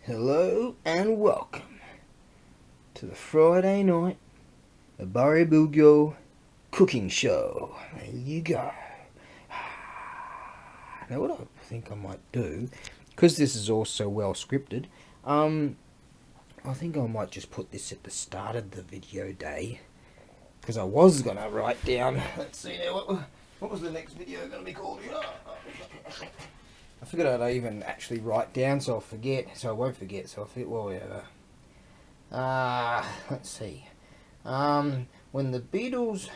Hello and welcome to the Friday night ABAREBUGYO cooking show. There you go. Now what I think I might do, because this is also well scripted, I think I might just put this at the start of the video day, because I was going to write down, let's see now, what was the next video going to be called? I figured I'd even actually write down so I'll forget, so I won't forget, so I'll forget, well, whatever. Let's see. When the Beatles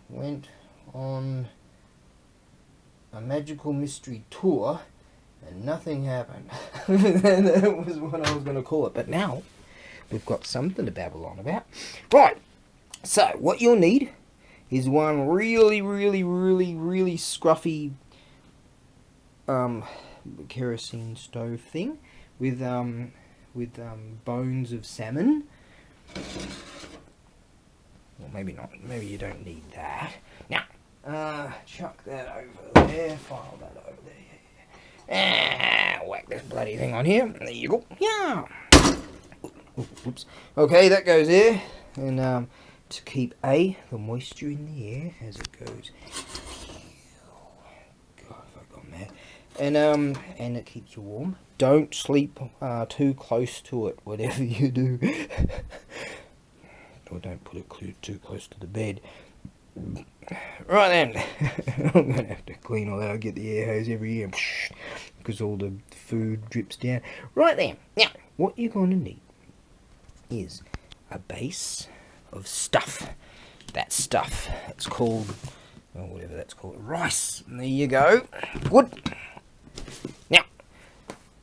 went on a magical mystery tour and nothing happened. That was what I was going to call it. But now we've got something to babble on about. Right. So what you'll need is one really scruffy kerosene stove thing with bones of salmon. Well, maybe not. Maybe you don't need that. Now, chuck that over there. File that over there. Whack this bloody thing on here. There you go. Yeah. Oops. Okay, that goes there. And to keep the moisture in the air as it goes. God, if I got mad. And it keeps you warm. Don't sleep too close to it, whatever you do. Or don't put it too close to the bed. Right then, I'm going to have to clean all that. I'll get the air hose every year because all the food drips down. Right then, now, what you're going to need is a base of stuff. That stuff, it's called, well, whatever that's called, rice. There you go. Good. Now,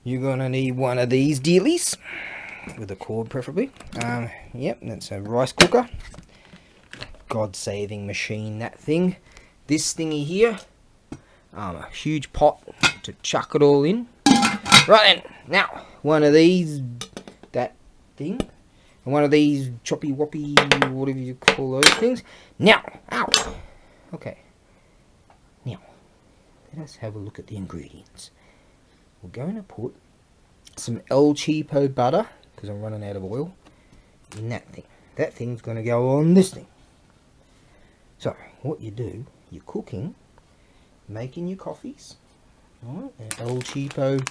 you're going to need one of these dealies, with a cord preferably. Yep, that's a rice cooker. God-saving machine, that thing. This thingy here, a huge pot to chuck it all in. Right then, now, one of these, that thing. And one of these choppy woppy, whatever you call those things. Now, ow. Okay. Now, let us have a look at the ingredients. We're going to put some El Cheapo butter, because I'm running out of oil, in that thing. That thing's going to go on this thing. So, what you do, you're cooking, making your coffees. Right, an El Cheapo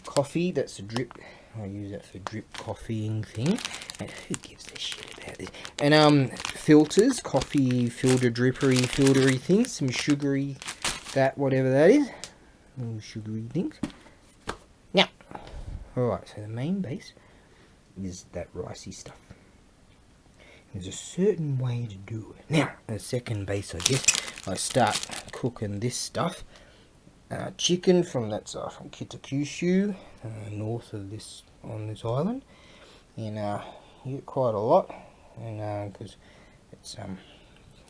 coffee, that's a drip. I use that for drip coffeeing thing. And who gives a shit about this? And filters, coffee filter, filtery things, some sugary, that whatever that is, all sugary things. Now, all right. So the main base is that ricey stuff. There's a certain way to do it. Now, the second base, I guess, I start cooking this stuff. Chicken from from Kitakyushu, north of this, on this island, and you get quite a lot, and because it's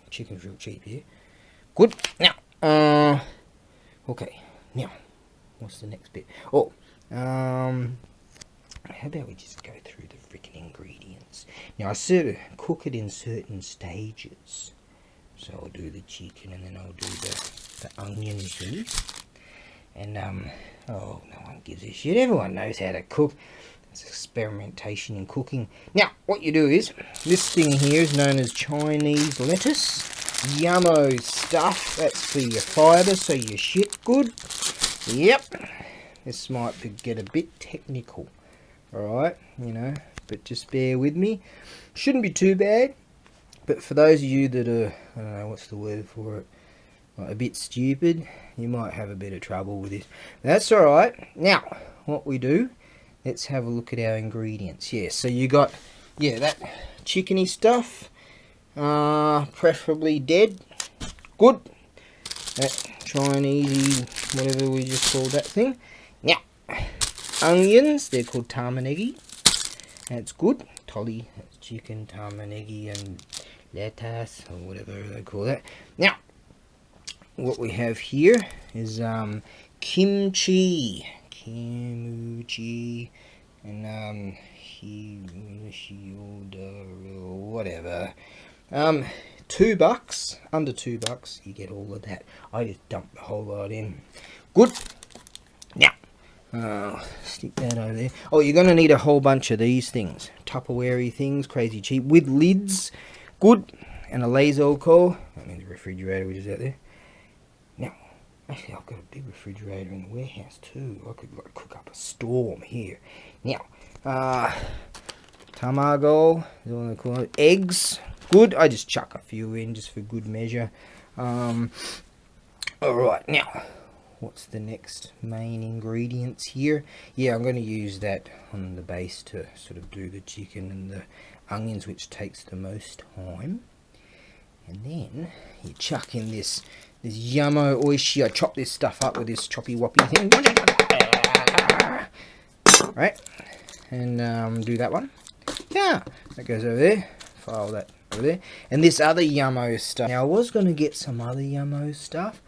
chicken's real cheap here. Good. Now, okay. Now, what's the next bit? Oh, how about we just go through the freaking ingredients? Now, I sort of cook it in certain stages. So I'll do the chicken, and then I'll do the onion things. And, oh, no one gives a shit. Everyone knows how to cook. It's experimentation in cooking. Now, what you do is, this thing here is known as Chinese lettuce. Yummo stuff. That's for your fibre, so your shit good. Yep. This might get a bit technical. Alright, you know, but just bear with me. Shouldn't be too bad. But for those of you that are, I don't know, what's the word for it? Like a bit stupid, you might have a bit of trouble with this. That's alright. Now, what we do, let's have a look at our ingredients. Yeah, so you got, yeah, that chickeny stuff, preferably dead. Good. That Chinese, whatever we just called that thing. Now, onions, they're called tamanegi. That's good. Tolly, that's chicken, tamanegi, and lettuce, or whatever they call that. Now, what we have here is kimchi, and whatever. $2, under $2, you get all of that. I just dump the whole lot in. Good. Now, Stick that over there. Oh, you're going to need a whole bunch of these things. Tupperware things, crazy cheap, with lids. Good. And a laser coil. That means a refrigerator, which is out there. Now, actually, I've got a big refrigerator in the warehouse too. I could like cook up a storm here. Now, tamago, eggs. Good. I just chuck a few in just for good measure. Alright, now, what's the next main ingredients here? Yeah, I'm going to use that on the base to sort of do the chicken and the onions, which takes the most time. And then you chuck in this yummo oishi. I chop this stuff up with this choppy woppy thing. Right, and do that one. Yeah, that goes over there. File that over there. And this other yummo stuff. Now I was going to get some other yummo stuff,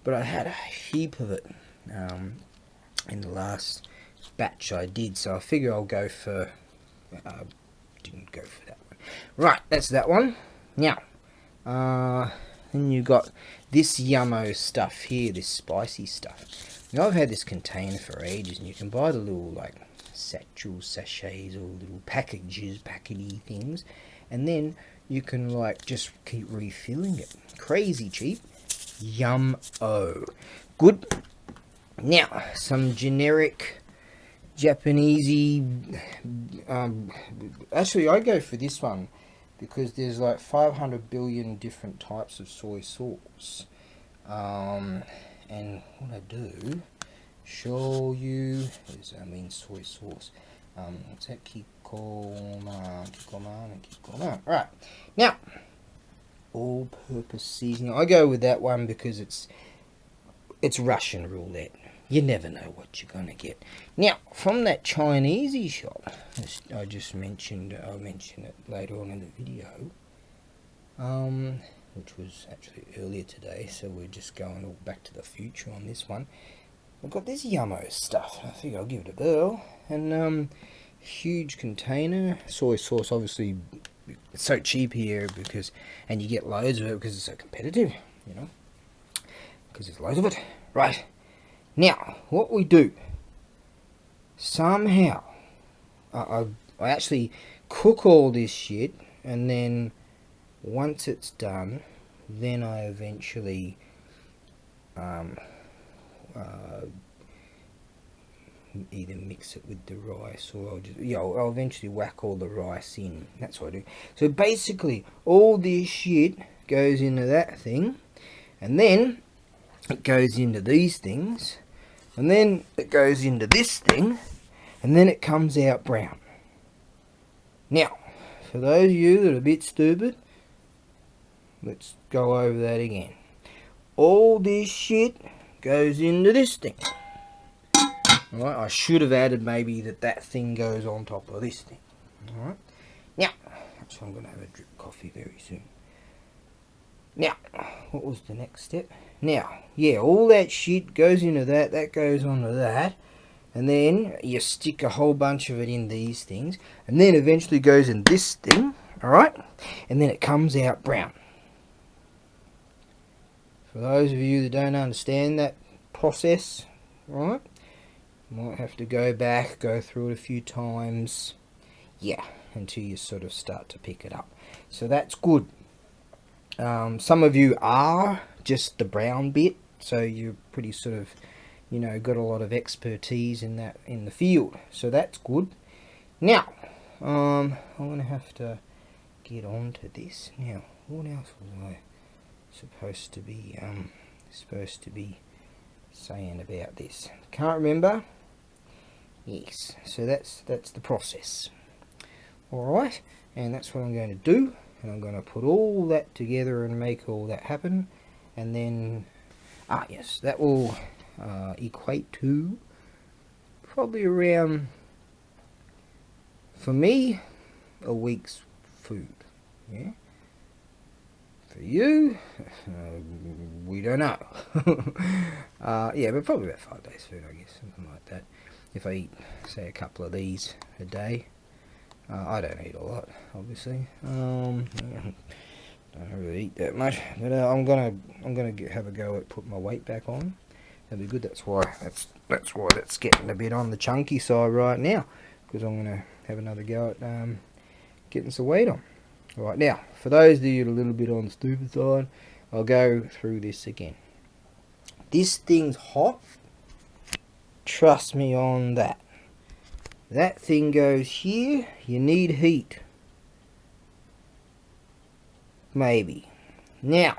but I had a heap of it in the last batch I did, so I figure I'll go for. Didn't go for that one. Right, that's that one. Now, then you got this yummo stuff here, this spicy stuff. Now I've had this container for ages, and you can buy the little like sachets or little packages, packety things, and then you can like just keep refilling it. Crazy cheap. Yum-o. Good. Now, some generic Japanesey. Actually, I go for this one because there's like 500 billion different types of soy sauce. And what I do, show you is soy sauce. What's that? Kikoman. Right. Now, all-purpose seasoning. I go with that one because it's Russian roulette. You never know what you're gonna get. Now, from that Chinesey shop, I just mentioned. I'll mention it later on in the video. Which was actually earlier today, so we're just going all back to the future on this one. I've got this yummo stuff. I think I'll give it a whirl. And huge container soy sauce. Obviously, it's so cheap here and you get loads of it because it's so competitive, you know, because there's loads of it. Right, now what we do, somehow I actually cook all this shit, and then once it's done, then I eventually either mix it with the rice, or I'll eventually whack all the rice in. That's what I do. So basically all this shit goes into that thing, and then it goes into these things, and then it goes into this thing, and then it comes out brown. Now, for those of you that are a bit stupid, let's go over that again. All this shit goes into this thing. Alright, I should have added maybe that thing goes on top of this thing. Alright, now, so I'm going to have a drip coffee very soon. Now, what was the next step? Now, yeah, all that shit goes into that goes onto that, and then you stick a whole bunch of it in these things, and then eventually goes in this thing, alright, and then it comes out brown. For those of you that don't understand that process, right, might have to go back, go through it a few times, yeah, until you sort of start to pick it up. So that's good. Some of you are just the brown bit, so you're pretty sort of, you know, got a lot of expertise in that in the field, so that's good. Now, I'm gonna have to get on to this. Now, what else was I supposed to be saying about this? Can't remember. Yes, so that's the process. Alright, and that's what I'm going to do, and I'm going to put all that together and make all that happen, and then yes, that will equate to probably around, for me, a week's food. Yeah, for you, we don't know. Yeah, but probably about 5 days food, I guess, something like that. If I eat, say, a couple of these a day, I don't eat a lot, obviously. Don't really eat that much, but I'm gonna have a go at putting my weight back on. that'd be good. That's why that's getting a bit on the chunky side right now, because I'm gonna have another go at getting some weight on. All right, now for those of you a little bit on the stupid side, I'll go through this again. This thing's hot. Trust me on that. That thing goes here. You need heat. Maybe. Now,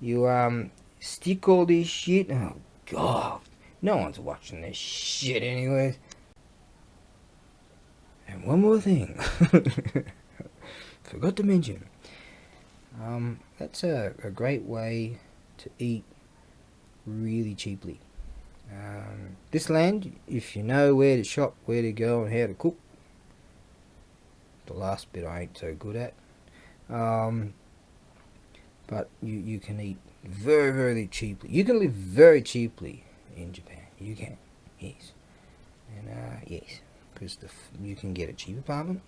you stick all this shit. Oh God, no one's watching this shit anyways. And one more thing, forgot to mention. That's a great way to eat really cheaply. This land, if you know where to shop, where to go, and how to cook. The last bit I ain't so good at. But you can eat very, very cheaply. You can live very cheaply in Japan. You can, yes. And yes, because you can get a cheap apartment,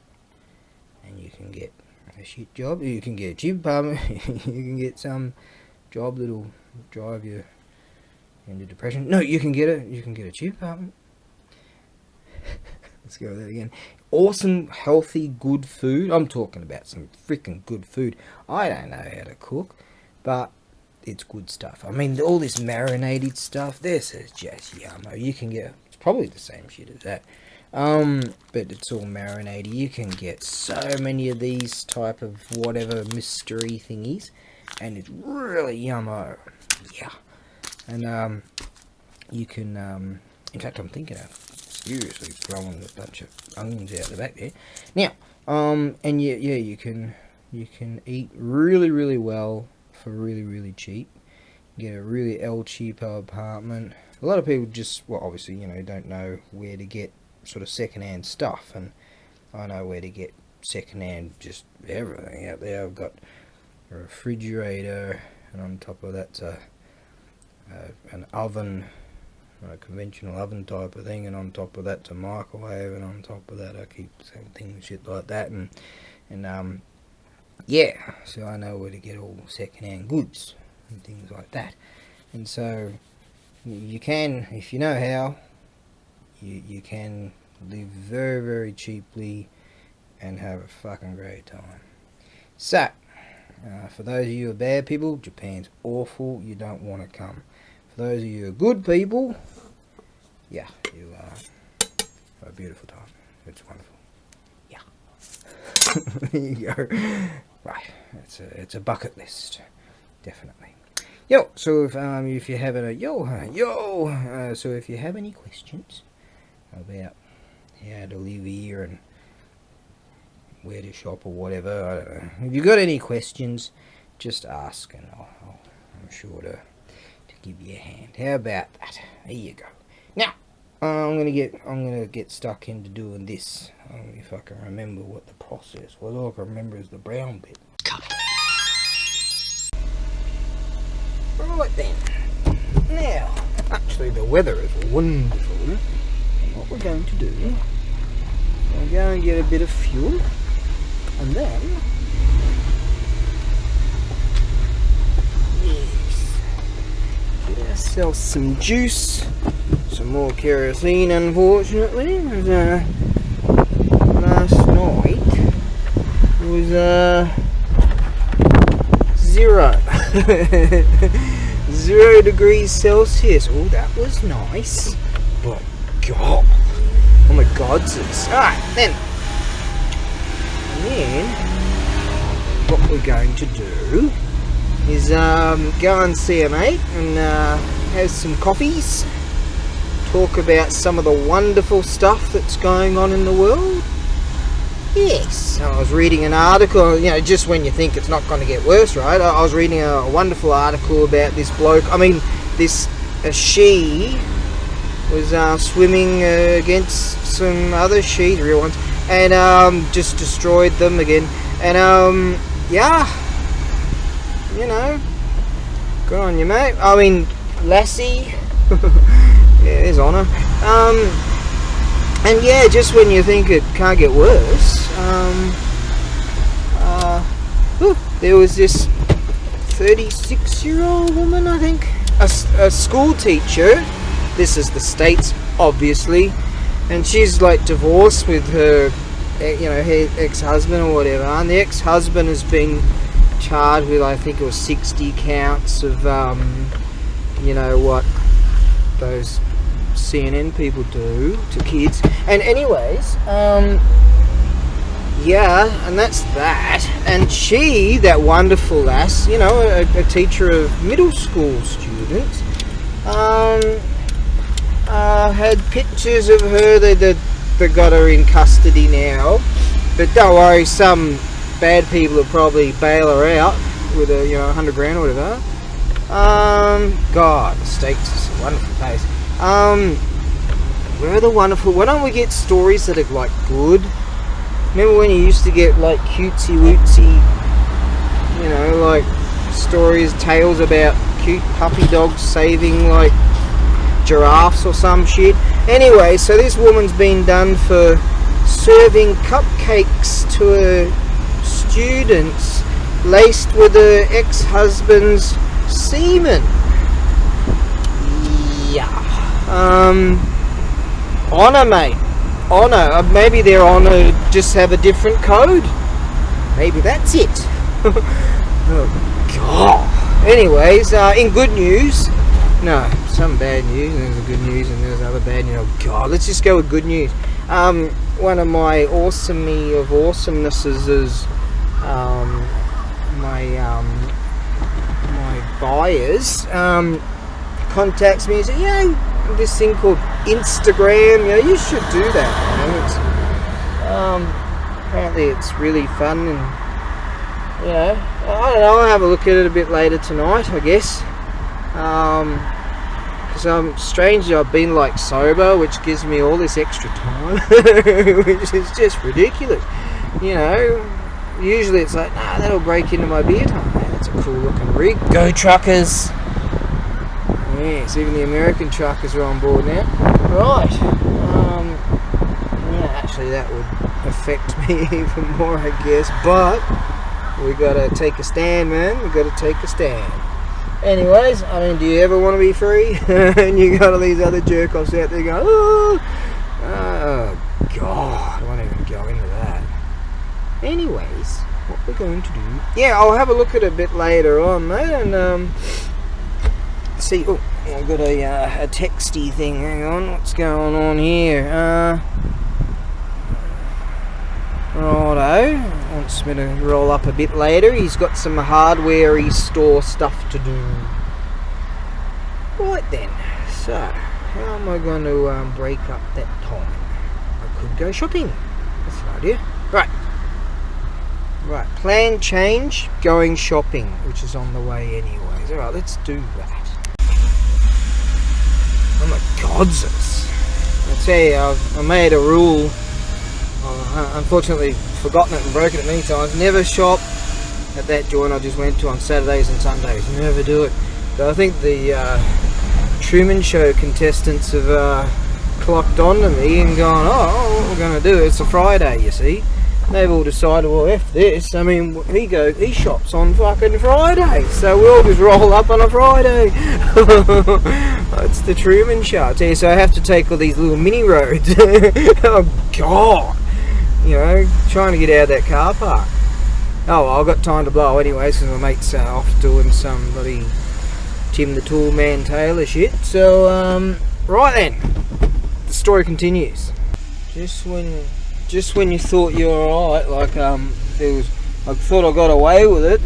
and you can get a shit job. You can get a cheap apartment. You can get some job that'll drive you into depression. No, you can get a cheap apartment. Let's go with that again. Awesome, healthy, good food. I'm talking about some freaking good food. I don't know how to cook, but it's good stuff. I mean, all this marinated stuff, this is just yummo. You can get, it's probably the same shit as that. But it's all marinated. You can get so many of these type of whatever mystery thingies, and it's really yummo. Yeah. And you can, in fact, I'm thinking of seriously throwing a bunch of onions out the back there. Now, and yeah, you can eat really, really well for really, really cheap. Get a really El Cheapo apartment. A lot of people just, well, obviously, you know, don't know where to get sort of secondhand stuff, and I know where to get secondhand just everything out there. I've got a refrigerator, and on top of that, an oven, a conventional oven type of thing, and on top of that's a microwave, and on top of that I keep some things, shit like that, and yeah, so I know where to get all second-hand goods and things like that. And so you can, if you know how, you can live very, very cheaply and have a fucking great time. So for those of you who are bad people, Japan's awful. You don't want to come. For those of you who are good people, yeah, you have a beautiful time. It's wonderful. Yeah. There you go. Right, it's a bucket list, definitely. Yo, so if you have so if you have any questions about how to live here and where to shop or whatever, I don't know. If you got any questions, just ask, and I'm sure to give you a hand. How about that? There you go. Now, I'm gonna get stuck into doing this. If I can remember what the process was. All I can remember is the brown bit. Right then. Now, actually the weather is wonderful. And what we're going to do, we'll go and get a bit of fuel, and then get ourselves some juice, some more kerosene. Unfortunately, last night was 0 degrees Celsius. Oh, that was nice. But God, oh my God, alright then. And then what we're going to do is go and see a mate and have some coffees, talk about some of the wonderful stuff that's going on in the world. Yes, I was reading an article, you know, just when you think it's not going to get worse, right? I was reading a wonderful article about this bloke. I mean, she was swimming against some other she's real ones, and just destroyed them again. And yeah, you know, good on you, mate. I mean, lassie, yeah, there's honour. And yeah, just when you think it can't get worse, there was this 36-year-old woman, I think, a school teacher. This is the States, obviously, and she's like divorced with her, her ex-husband or whatever, and the ex-husband has been charged with, I think it was 60 counts of, what those CNN people do to kids. And anyways, yeah, and that's that. And she, that wonderful lass, a teacher of middle school students, had pictures of her. They got her in custody now. But don't worry, some bad people will probably bail her out with a, $100 grand or whatever. God, the States is a wonderful place. Where are the wonderful... Why don't we get stories that are, like, good? Remember when you used to get, like, cutesy-wootsy, like, stories, tales about cute puppy dogs saving, like, giraffes or some shit? Anyway, so this woman's been done for serving cupcakes to her students laced with her ex-husband's semen. Yeah. Honor, mate. Honor. Maybe their honor just have a different code. Maybe that's it. Oh, God. Anyways, in good news. No, some bad news, and there's good news, and there's other bad news. Oh, God. Let's just go with good news. One of my awesome-y of awesomenesses is, my buyers, contacts me and says, this thing called Instagram, you should do that. Apparently it's really fun, and I don't know, I'll have a look at it a bit later tonight, I guess. Because strangely I've been like sober, which gives me all this extra time, which is just ridiculous. Usually it's like, nah, that'll break into my beer time. That's a cool looking rig. Go truckers! Yes, even the American truckers are on board now. Right. Actually that would affect me even more, I guess. But we gotta take a stand, man. We gotta take a stand. Anyways, do you ever want to be free? And you got all these other jerk-offs out there going, oh, God, I won't even go into that. Anyways, what we're going to do... Yeah, I'll have a look at it a bit later on, mate, and, see... Oh, I've got a texty thing. Hang on, what's going on here? Righto, wants me to roll up a bit later. He's got some hardware-y store stuff to do. Right then, so how am I going to break up that time? I could go shopping. That's an idea. Right, plan change, going shopping, which is on the way anyways. Alright, let's do that. Oh my gods, I tell you, I made a rule. Unfortunately forgotten it and broken it many times. Never shop at that joint I just went to on Saturdays and Sundays. Never do it. But I think the Truman Show contestants have clocked onto me and gone, oh, what we're going to do, it's a Friday, you see. They've all decided, well, F this. He shops on fucking Friday, so we'll just roll up on a Friday. It's the Truman Show. I tell you, so I have to take all these little mini roads. Oh, God. Trying to get out of that car park. Oh, well, I've got time to blow anyways, because my mate's off doing some bloody Tim the Tool Man Taylor shit. So, right then. The story continues. Just when you thought you were alright, like, I thought I got away with it.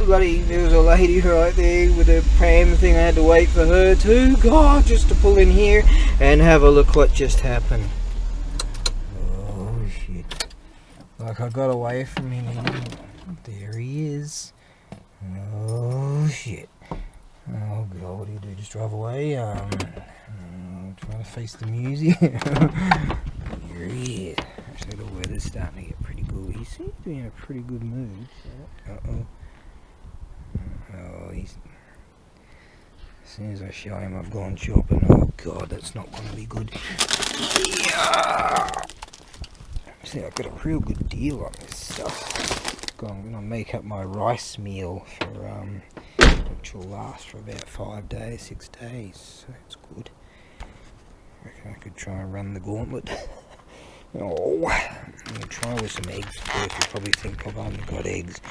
There was a lady right there with a pram thing. I had to wait for her too. God, just to pull in here and have a look what just happened. Oh shit! Like I got away from him. There he is. Oh shit! Oh God, what do you do? Just drive away? Trying to face the music. Here he is. Actually, the weather's starting to get pretty good. He seems to be in a pretty good mood. Uh-oh. Oh, he's... As soon as I show him I've gone shopping, oh God, that's not going to be good. Yeah! See, I've got a real good deal on this stuff. I'm going to make up my rice meal for which will last for about 5 days, 6 days. So that's good. I reckon I could try and run the gauntlet. Oh, I'm going to try with some eggs first. You'll probably think I've only got eggs.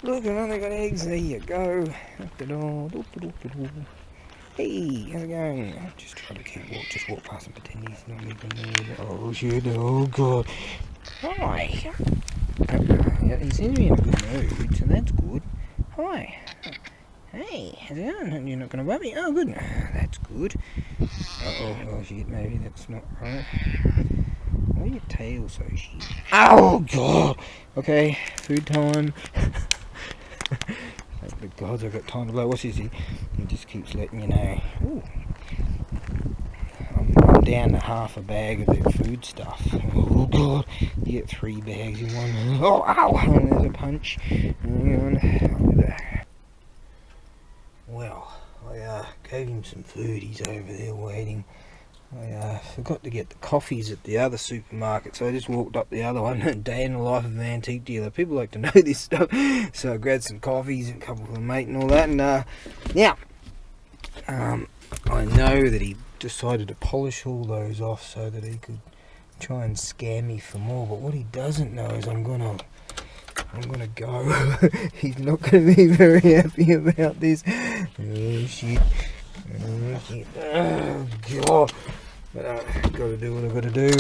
Look, I've only got eggs. There you go. Hey, how's it going? I'm just trying to just walk past and pretend he's not even there. Oh shit, oh god. Hi. Yeah, he seems to be in a good mood, so that's good. Hi. Hey, how's it going? You're not going to rub me? Oh, good. That's good. Oh shit, maybe that's not right. Why are your tail so shit? Oh god! Okay, food time. Thank the gods I've got time to blow. What's this? He just keeps letting you know. Ooh. I'm down to half a bag of the food stuff. Oh god, you get 3 bags in one. Oh, ow! And there's a punch. Hang on. Well, I gave him some food. He's over there waiting. I forgot to get the coffees at the other supermarket, so I just walked up the other one. Day in the life of an antique dealer. People like to know this stuff, so I grabbed some coffees and a couple for the mate and all that. And now, I know that he decided to polish all those off so that he could try and scam me for more. But what he doesn't know is I'm gonna go. He's not gonna be very happy about this. Oh shit. Oh shit. Oh god. But gotta do what I gotta do.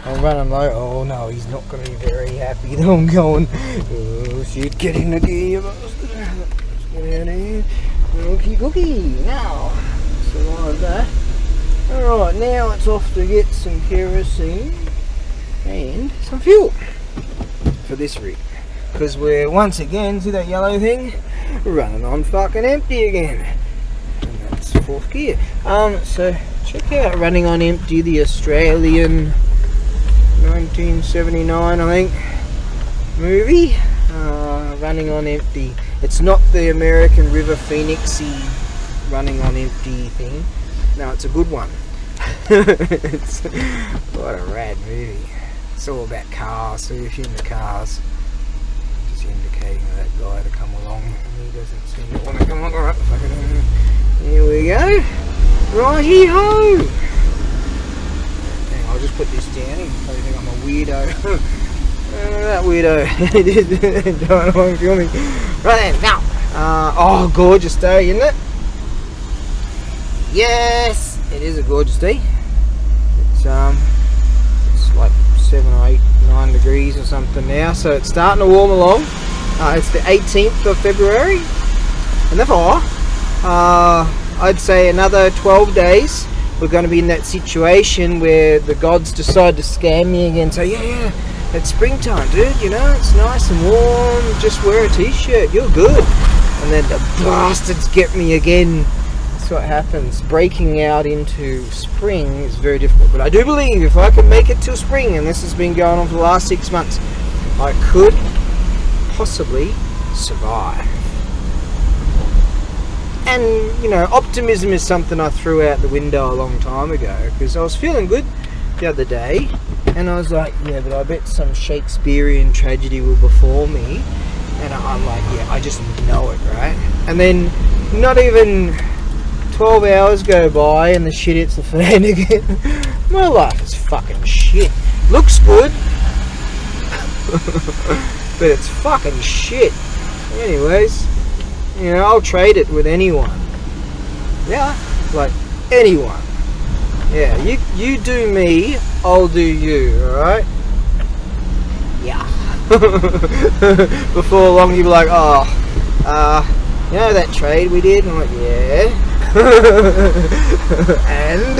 I'm running low. Oh no, he's not gonna be very happy that I'm going. Oh shit, get in the gear, you bastard. Let's get out of here. Okie dokie. Now, so like that. Alright, now it's off to get some kerosene and some fuel for this rig. Because we're once again, see that yellow thing? Running on fucking empty again. And that's 4th gear. So check out Running on Empty, the Australian 1979, I think, movie. Running on Empty. It's not the American River Phoenix-y Running on Empty thing. No, it's a good one. It's what a rad movie. It's all about cars, so if you're in the cars, just indicating that guy to come along, and he doesn't seem to want to come along. Alright, here we go. Righty-ho! I'll just put this down. You probably think I'm a weirdo. That weirdo. Don't want to feel me. Right then, now. Oh, gorgeous day, isn't it? Yes! It is a gorgeous day. It's like 7 or 8, 9 degrees or something now, so it's starting to warm along. It's the 18th of February, and therefore, I'd say another 12 days we're going to be in that situation where the gods decide to scam me again. So yeah, it's springtime, dude, you know, it's nice and warm, just wear a t-shirt, you're good. And then the bastards get me again. That's what happens. Breaking out into spring is very difficult, but I do believe if I can make it till spring, and this has been going on for the last 6 months, I could possibly survive. And, you know, optimism is something I threw out the window a long time ago, because I was feeling good the other day, and I was like, yeah, but I bet some Shakespearean tragedy will befall me, and I'm like, yeah, I just know it, right? And then, not even 12 hours go by, and the shit hits the fan again. My life is fucking shit. Looks good, but it's fucking shit. Anyways, you know, I'll trade it with anyone. Yeah, like anyone. Yeah, you do me, I'll do you, alright? Yeah. Before long you'll be like, oh, you know that trade we did? I'm like, yeah. And?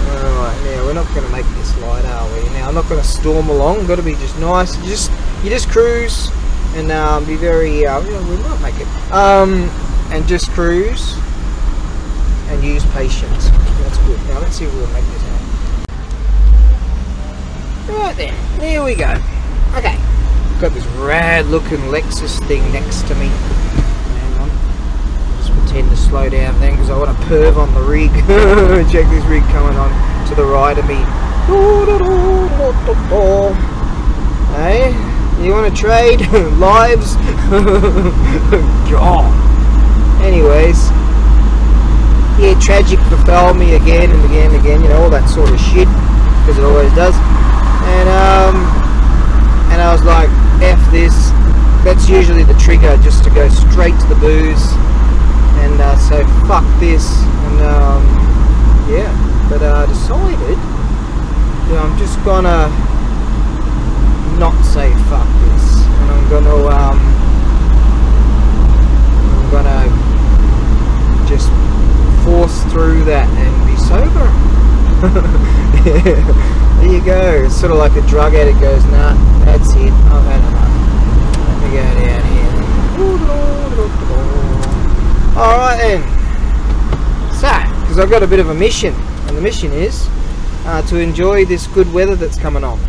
Alright, now we're not going to make this light, are we? Now I'm not going to storm along, got to be just nice. You just cruise. And be very, we might make it, and just cruise, and use patience. That's good. Now let's see if we'll make this out. Right then, there we go. Okay, got this rad looking Lexus thing next to me. Hang on, I'll just pretend to slow down then, because I want to perv on the rig. Check this rig coming on to the right of me. Hey? You want to trade lives? God. anyways, yeah, tragic befell me again and again and again, you know, all that sort of shit, because it always does. And I was like, F this. That's usually the trigger, just to go straight to the booze. And so fuck this. And yeah, but I decided that I'm just gonna not say fuck this, and I'm gonna just force through that and be sober. There you go. It's sort of like a drug addict goes, nah, that's it, I've had enough. Let me go down here. Alright then. So, because I've got a bit of a mission, and the mission is to enjoy this good weather that's coming on.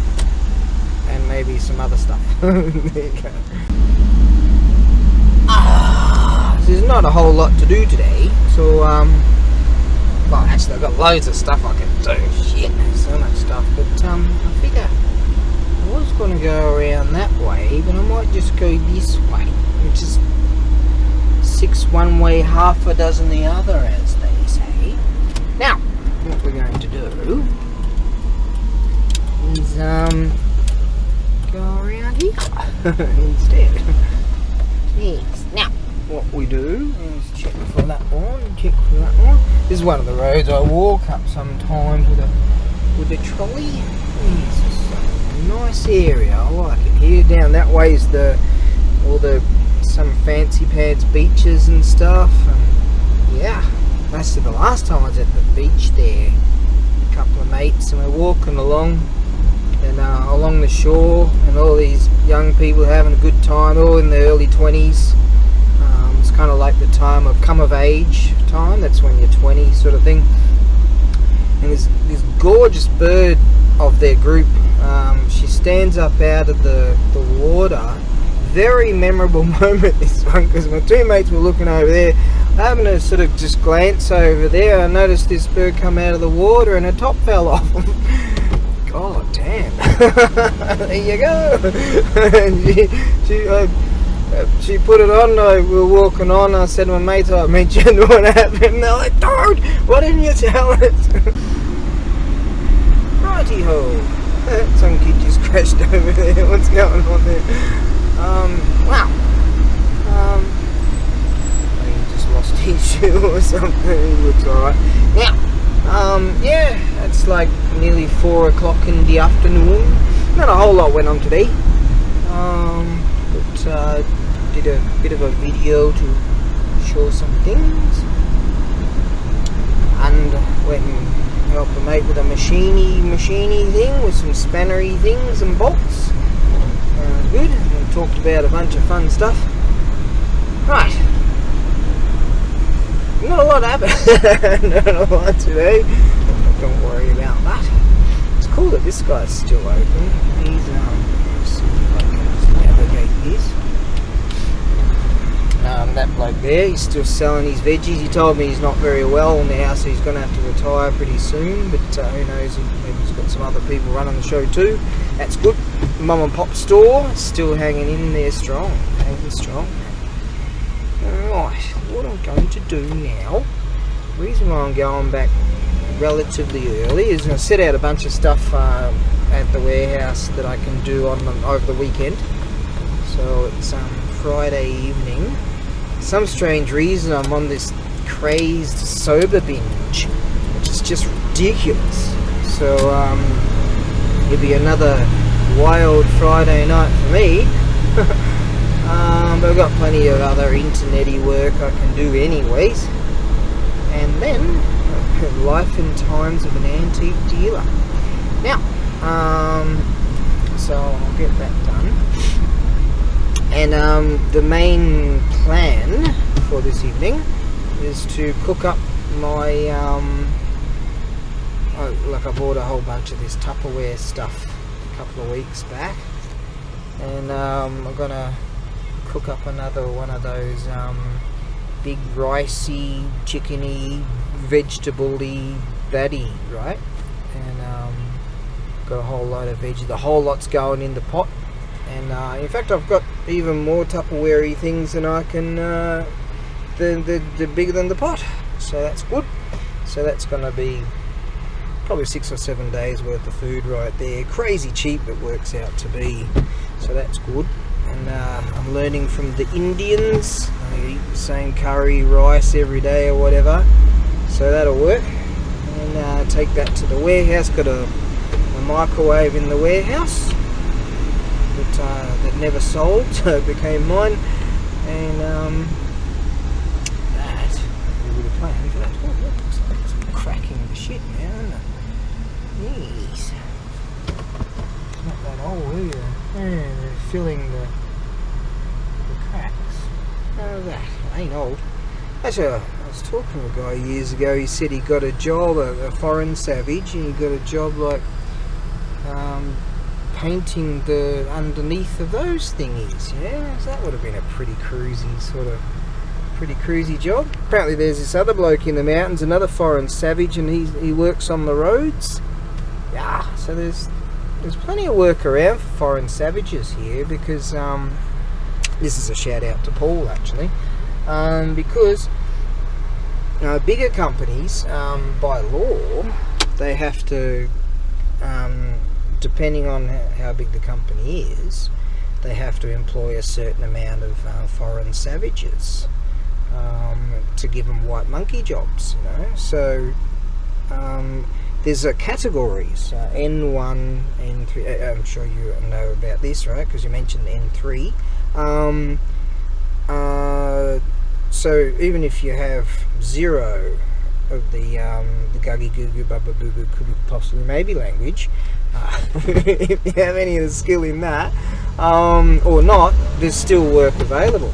And maybe some other stuff. There you go. There's not a whole lot to do today, so well, actually I've got loads of stuff I can do. Shit, so much stuff. But I figure I was going to go around that way, but I might just go this way, which is 6 one way, half a dozen the other, as they say. Now, what we're going to do is go around here instead. Yes. Now, what we do is check for that one, check for that one. This is one of the roads I walk up sometimes with a trolley. Yes, it's a nice area. I like it here. Down that way is some fancy pants beaches and stuff. And yeah, that's the last time I was at the beach there. A couple of mates, and we're walking along. And along the shore, and all these young people having a good time, all in their early 20s. It's kind of like the time of come of age time. That's when you're 20, sort of thing. And there's this gorgeous bird of their group. She stands up out of the water. Very memorable moment, this one, because my two mates were looking over there. I happened to sort of just glance over there. I noticed this bird come out of the water, and her top fell off. God damn. There you go. And she put it on. We were walking on. I said to my mates, I mentioned what happened. And they're like, dude, why didn't you tell us? Righty ho. Some kid just crashed over there. What's going on there? Wow. He just lost his shoe or something. He looks alright. Now, yeah, it's like nearly 4 o'clock in the afternoon. Not a whole lot went on today, but did a bit of a video to show some things, and went and helped a mate with a machiney thing, with some spannery things and bolts. Good, and talked about a bunch of fun stuff. Right. Not a lot happened. Not a lot today. Don't worry about that. It's cool that this guy's still open. He's let's see if I can just navigate this. That bloke there, he's still selling his veggies. He told me he's not very well now, so he's going to have to retire pretty soon. But who knows? Maybe he's got some other people running the show too. That's good. Mum and pop store still hanging in there strong. Hanging strong. Alright, what I'm going to do now, the reason why I'm going back relatively early is I set out a bunch of stuff at the warehouse that I can do over the weekend. So it's Friday evening. For some strange reason I'm on this crazed sober binge, which is just ridiculous. So it'll be another wild Friday night for me. But I've got plenty of other internety work I can do anyways. And then, life and times of an antique dealer. Now, so I'll get that done. And the main plan for this evening is to cook up my, like I bought a whole bunch of this Tupperware stuff a couple of weeks back. And I'm gonna cook up another one of those big ricey, chickeny, vegetable-y baddie, right? And got a whole load of veggies. The whole lot's going in the pot. And in fact, I've got even more Tupperware-y things than I can they're bigger than the pot, so that's good. So that's going to be probably 6 or 7 days worth of food right there. Crazy cheap it works out to be, so that's good. And I'm learning from the Indians. They eat the same curry, rice every day or whatever, so that'll work. And take that to the warehouse. Got a microwave in the warehouse that never sold, so it became mine. And that we would have planned for that. Oh, looks like it's cracking the shit now, isn't it? Jeez. It's not that old either. Yeah, they're filling the cracks. How's that? It ain't old. Actually, I was talking to a guy years ago. He said he got a job, a foreign savage, and he got a job like painting the underneath of those thingies. Yeah, so that would have been a pretty cruisy job. Apparently, there's this other bloke in the mountains, another foreign savage, and he works on the roads. Yeah, so there's plenty of work around for foreign savages here, because this is a shout out to Paul actually, because bigger companies by law they have to, depending on how big the company is, they have to employ a certain amount of foreign savages to give them white monkey jobs, you know. So there's categories, N1, N3. I'm sure you know about this, right? Because you mentioned N3. So even if you have 0 of the Guggy Goo Bubba Boo Boo Could Be Possibly Maybe language, if you have any of the skill in that, or not, there's still work available.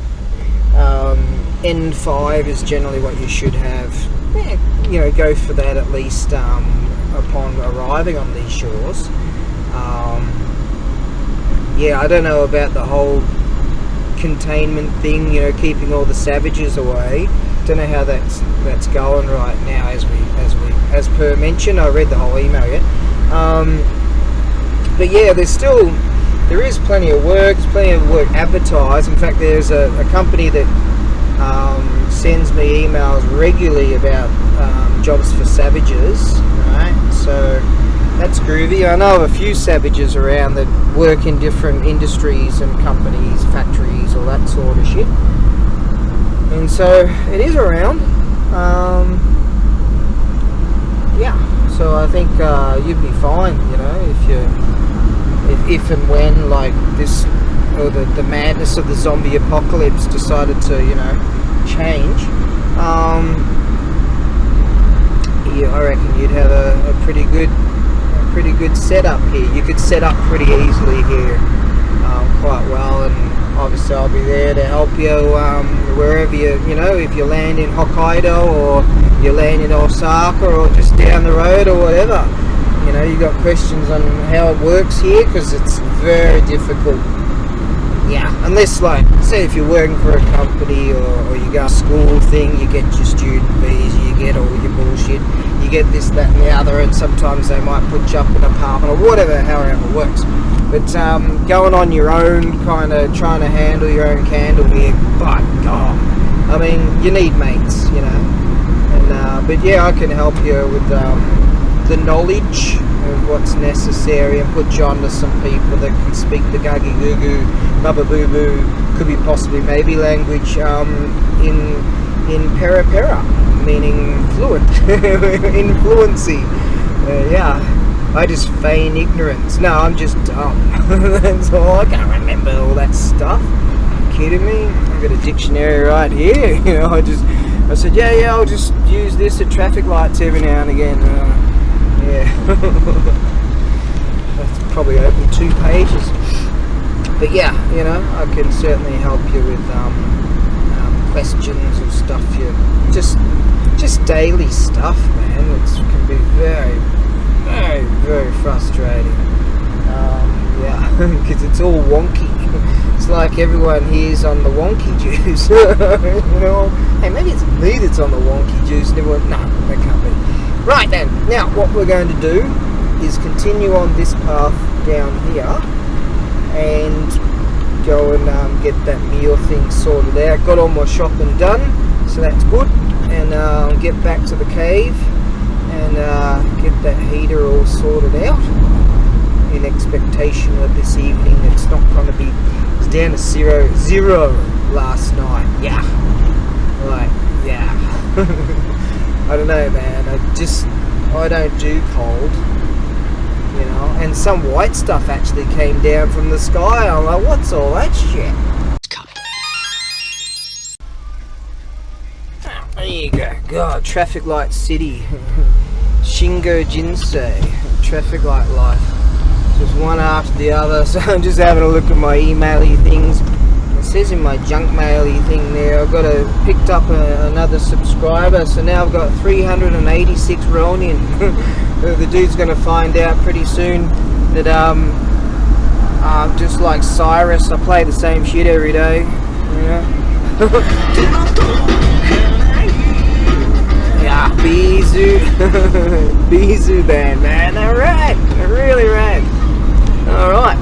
N5 is generally what you should have. Yeah, you know, go for that at least upon arriving on these shores. Yeah, I don't know about the whole containment thing, you know, keeping all the savages away. Don't know how that's going right now. As per mentioned, I read the whole email yet. But yeah, there is plenty of work. There's plenty of work advertised. In fact, there's a company that sends me emails regularly about jobs for savages. Right, so that's groovy. I know of a few savages around that work in different industries and companies, factories, all that sort of shit. And so it is around. Yeah, so I think you'd be fine, you know, if and when like this, or the madness of the zombie apocalypse decided to, you know, change. Yeah, I reckon you'd have a pretty good setup here. You could set up pretty easily here, quite well, and obviously I'll be there to help you wherever you know, if you land in Hokkaido or you land in Osaka or just down the road or whatever. You know, you got questions on how it works here, because it's very difficult. Yeah, unless, like, say if you're working for a company or you go to school thing, you get your student visa, you get all your bullshit, you get this, that and the other, and sometimes they might put you up in an apartment or whatever, however it works. But going on your own, kind of trying to handle your own candle here, by God, I mean, you need mates, you know. And but yeah, I can help you with the knowledge of what's necessary and put you onto some people that can speak the Guggy Goo Goo Bubba Boo Boo Could Be Possibly Maybe language in Pera Pera, meaning fluent, in fluency. Yeah, I just feign ignorance. No, I'm just dumb. That's all. I can't remember all that stuff. Are you kidding me? I've got a dictionary right here. You know, I said, yeah, I'll just use this at traffic lights every now and again. Yeah, that's probably open 2 pages. But yeah, you know, I can certainly help you with questions or stuff. You just daily stuff, man. It can be very, very, very frustrating. Yeah, because it's all wonky. It's like everyone here's on the wonky juice. You know, hey, maybe it's me that's on the wonky juice. And everyone, no, that can't be. Right then, now what we're going to do is continue on this path down here and go and get that meal thing sorted out. Got all my shopping done. so that's good. And get back to the cave and get that heater all sorted out in expectation of this evening. It's not going to be, it's down to zero last night. Yeah, like, yeah. I don't know, man, I don't do cold, you know. And some white stuff actually came down from the sky. I'm like, what's all that shit? There you go. God, traffic light city. Shingo Jinsei. Traffic light life. Just one after the other. So I'm just having a look at my email-y things. It says in my junk mail-y thing there, I've picked up another subscriber. So now I've got 386 Ronin. The dude's going to find out pretty soon that just like Cyrus, I play the same shit every day. Yeah, Bizu band, man, they're rad, they're really rad. Alright,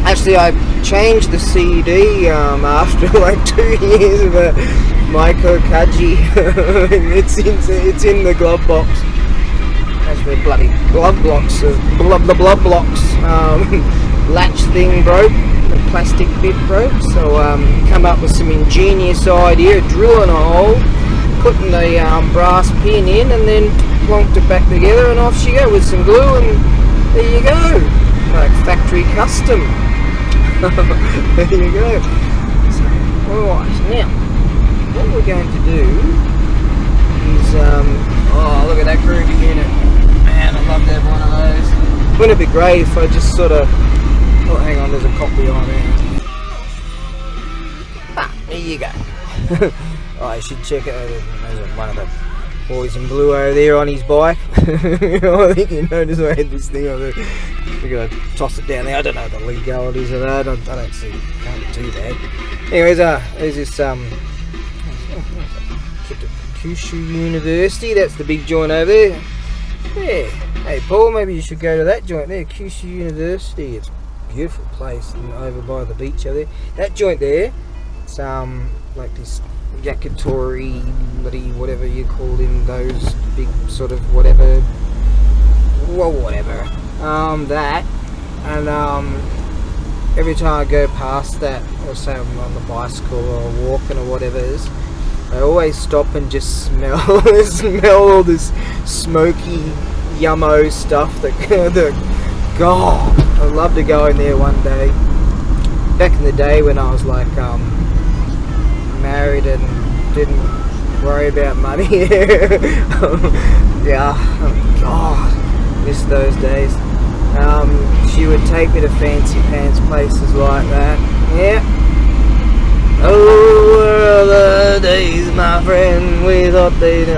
actually I changed the CD after like 2 years of Maiko Kaji. it's in the glove box. Actually, bloody glove blocks, latch thing broke, the plastic bit broke, so come up with some ingenious idea, drilling a hole, putting the brass pin in, and then plonked it back together, and off she go with some glue, and there you go, like factory custom. There you go. So, alright, now what we're going to do is oh, look at that groovy unit, man, I'd love to have one of those. Wouldn't it be great if I just sort of, oh hang on, there's a cop behind there. There you go. Oh, I should check it. There's one of the boys in blue over there on his bike. I think you noticed I had this thing. We're going to toss it down there. I don't know the legalities of that. I don't see, can't be too bad. Anyways, there's this Kyushu University. That's the big joint over there. Yeah. Hey Paul, maybe you should go to that joint there, Kyushu University. It's a beautiful place over by the beach over there. That joint there, it's like this yakitori, whatever you call in those big sort of whatever, well, whatever, that, and every time I go past that, or say I'm on the bicycle or walking or whatever it is, I always stop and just smell all this smoky yummo stuff God, I'd love to go in there one day. Back in the day when I was like married and didn't worry about money. Yeah, God, miss those days. She would take me to fancy pants places like that. Yeah. Oh, were the days, my friend, we thought they'd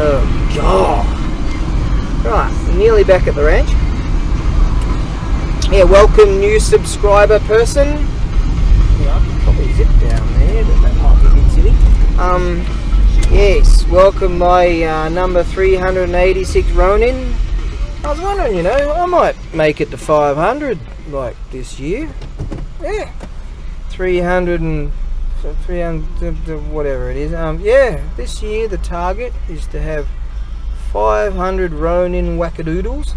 God. Right, nearly back at the ranch. Yeah, welcome new subscriber person. Yeah, I can probably zip down there, but that might be a bit silly. Yes, welcome my number 386 Ronin. I was wondering, you know, I might make it to 500 like this year. Yeah, 300 whatever it is. Yeah, this year the target is to have 500 Ronin wackadoodles,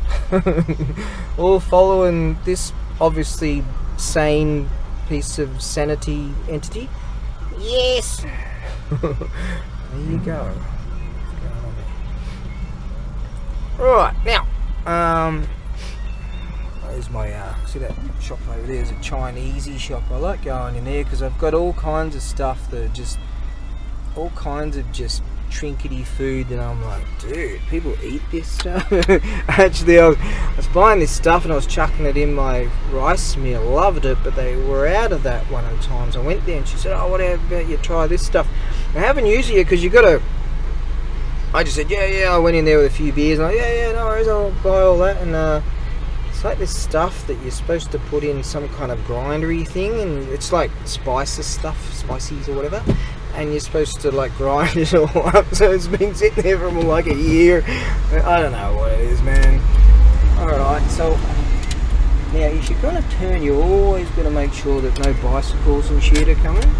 all following this obviously sane piece of sanity entity. Yes. There you go. Right, now, there's my, see that shop over there, there's a Chinesey shop. I like going in there because I've got all kinds of stuff that are just, all kinds of just trinkety food, and I'm like, dude, people eat this stuff. Actually, I was buying this stuff and I was chucking it in my rice meal, loved it, but they were out of that one of the times. I went there and she said, oh, what about you try this stuff? I haven't used it yet because you got to, I just said, yeah, I went in there with a few beers, and yeah, no worries, I'll buy all that, and it's like this stuff that you're supposed to put in some kind of grindery thing, and it's like spices or whatever, and you're supposed to like grind it all up, so it's been sitting there for like a year. I don't know what it is, man. Alright, so now if you're going to turn, you always got to make sure that no bicycles and shit are coming.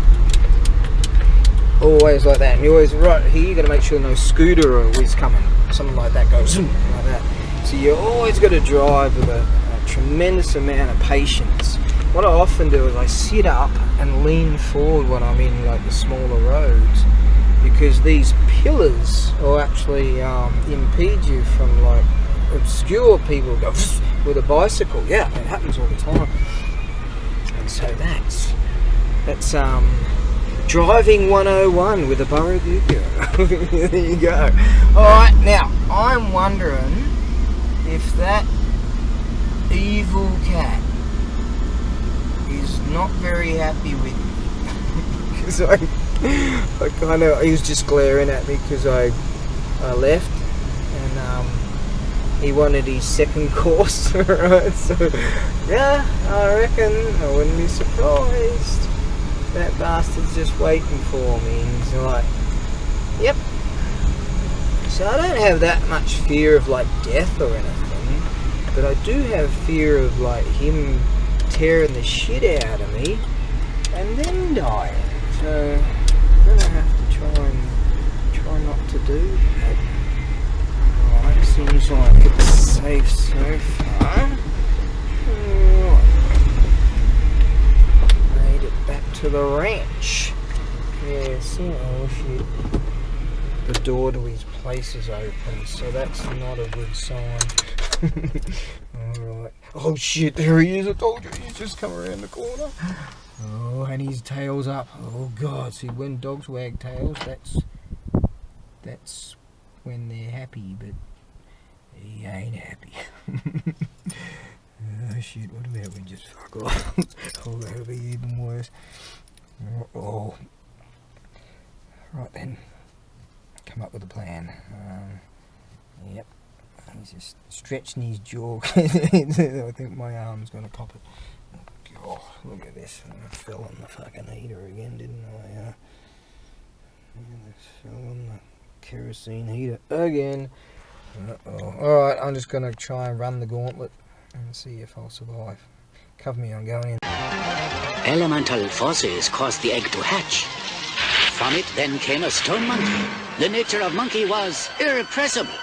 always like that. And you always, right here, you got to make sure no scooter or whiz coming. Something like that goes like that. So you always got to drive with a tremendous amount of patience. What I often do is I sit up and lean forward when I'm in like the smaller roads, because these pillars will actually impede you from like obscure people go with a bicycle. Yeah, it happens all the time. And so that's driving 101 with ABAREBUGYO. There you go. Alright, now I'm wondering if that evil cat is not very happy with me. Because I kind of, he was just glaring at me because I left, and he wanted his second course. Right, so yeah, I reckon I wouldn't be surprised. That bastard's just waiting for me, and he's like, yep. So I don't have that much fear of like death or anything, but I do have fear of like him tearing the shit out of me and then dying. So I'm gonna have to try not to do that. Alright, seems like it's safe so far. Made it back to the ranch. Yes, oh shit. The door to his place is open, so that's not a good sign. Alright. Oh shit, there he is, I told you, he's just come around the corner. Oh, and his tail's up. Oh god, see, when dogs wag tails, that's when they're happy, but he ain't happy. Oh shit, what about we just fuck off? Oh, that'll be even worse. Oh. Right then. Come up with a plan. Yep. He's just stretching his jaw. I think my arm's going to pop it. Oh, look at this. I fell on the fucking heater again, didn't I? I fell on the kerosene heater again. Uh-oh. Alright, I'm just going to try and run the gauntlet and see if I'll survive. Cover me, I'm going in. Elemental forces caused the egg to hatch. From it then came a stone monkey. The nature of monkey was irrepressible.